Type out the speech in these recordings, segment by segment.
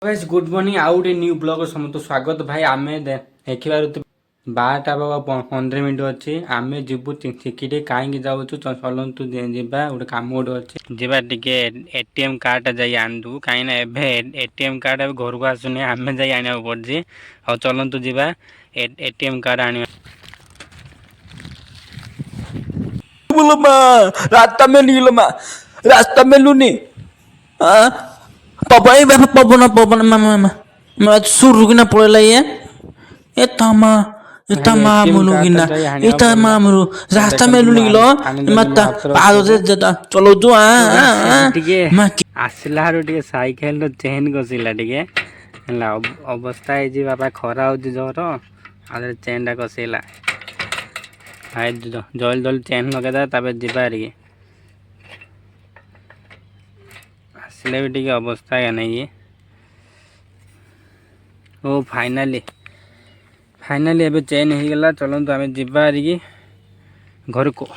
guys good morning आउ गोटे new blog समस्त स्वागत भाई आमे देखिबार 12:15 अच्छी आमे जीवु चिकिटे कहीं जाऊँ चलतु जीवा गोटे कम गोटे अच्छे जीवा टिके एटीएम कार्ड जाई आनू कहीं एटीएम कार्ड घर को आसुनी आमे जाई आने पड़ी और चलतु जीवा एटीएम कार्ड आने रास्ता में नीलमा रास्ता में लूनी पवन पवन पवन मामा सुर किना पळेला ये तमा मुलुगिना ये तमा मुलु रास्ता में लुनिलो मत पादो से चलो जो आसला साइकेल चेन कसिला अवस्था है बापा खरा हो जोर आदि चेन टा कसेला जल्दी जल्दी चेन लगेदा तब जीवा आसले भी टी अवस्था है नहीं ओ फाइनाली एबे चेन हो गला चलतु आम जीवा घर को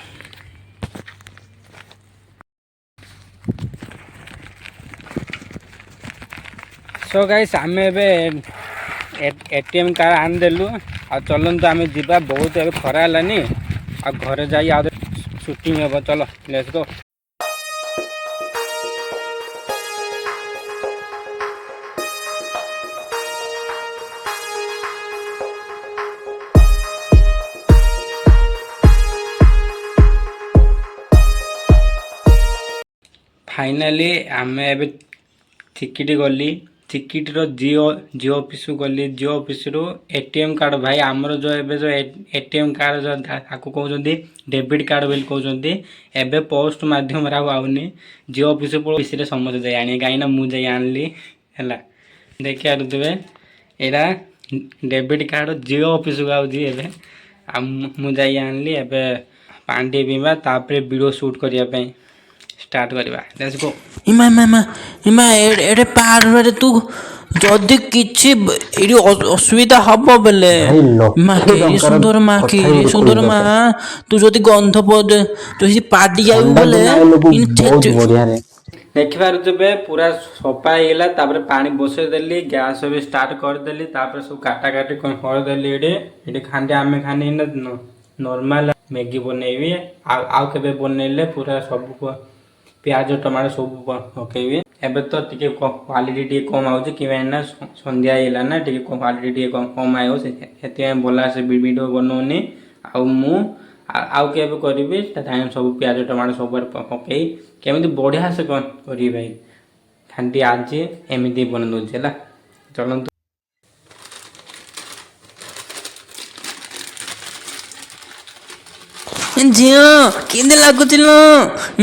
सो गाइस आम एटीएम कार्ड आनदेलु आ चलतु आम जीवा बहुत एबे खरा हलानी आ घरे जाई आ शूटिंग हे चलो लेट्स गो फाइनाली आम ए टिकिट गली टिकिट जिओ ऑफिस गली जिओ ऑफिस रु एटीएम कार्ड भाई आमर जो एटीएम कार्ड जो कहते डेबिट कार्ड बोली कहते एबे पोस्ट माध्यम आउनी जिओ ऑफिस समझ जाए आने कहीं मुझे आनली है देखिए थे यहाँ डेबिट कार्ड जिओ ऑफिस को आए मुझे आनली एवं पानी पीवा तापर वीडियो शूट करने स्टार्ट करवा लेट्स गो इमा इमा इमा एडे पहाड़ रे तू जदी किछि एडी असुविधा हबो बेले मां के सुंदर मां तू जदी गंध पद तू सी पाडी जाऊ बेले इन देखिबार जबे पूरा सफा ହେଇଗଲା तापर पानी बसै देली गैस भी स्टार्ट कर देली तापर सब काटा काटी कर देली एडे खांडे आमे खाने नॉर्मल मैगी बनेबी आउ केबे बनेले पूरा सब प्याज टमाटो सब पकेबी एबे तो टिके क्वालिटी टिके कम आउछ कि ना संध्या हैला ना टिके क्वालिटी टिके कम आयो सेते बोला से वीडियो बनौनी आउ केबे करबी टाइम सब प्याज टमाटो सब पकई केमिति बढ़िया से करी भाई खांटी आज एमिति बन दोछला चलंतु जियो किंदे लागुतिलो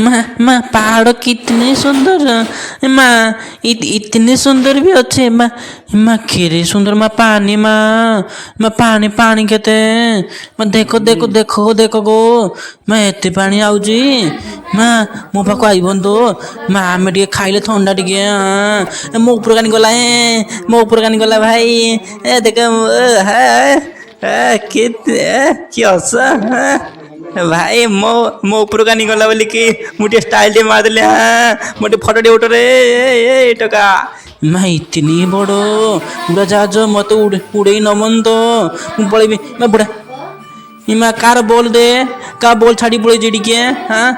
मां पहाड़ कितने सुंदर मां इतने सुंदर भी अच्छे मां खीरे सुंदर मां पानी पानी केते मां देखो देखो देखो देखो गो मां एते पानी आउजी मां मो पाको आई बंदो मां आमे टिके खाइले ठंडा टिके मो ऊपर कानी गला भाई ए देखो भाई मो ऊपर का निकला बोली कि मुझे स्टाइल टे मार देले हाँ मोटे फोटो टे उठो रे टका मैं इतनी बड़ो उड़ा जहाज मत उड़े न मन तो पड़े मैं बुढ़ा कार बोल दे का बोल छाड़ी पड़े जेडी के हाँ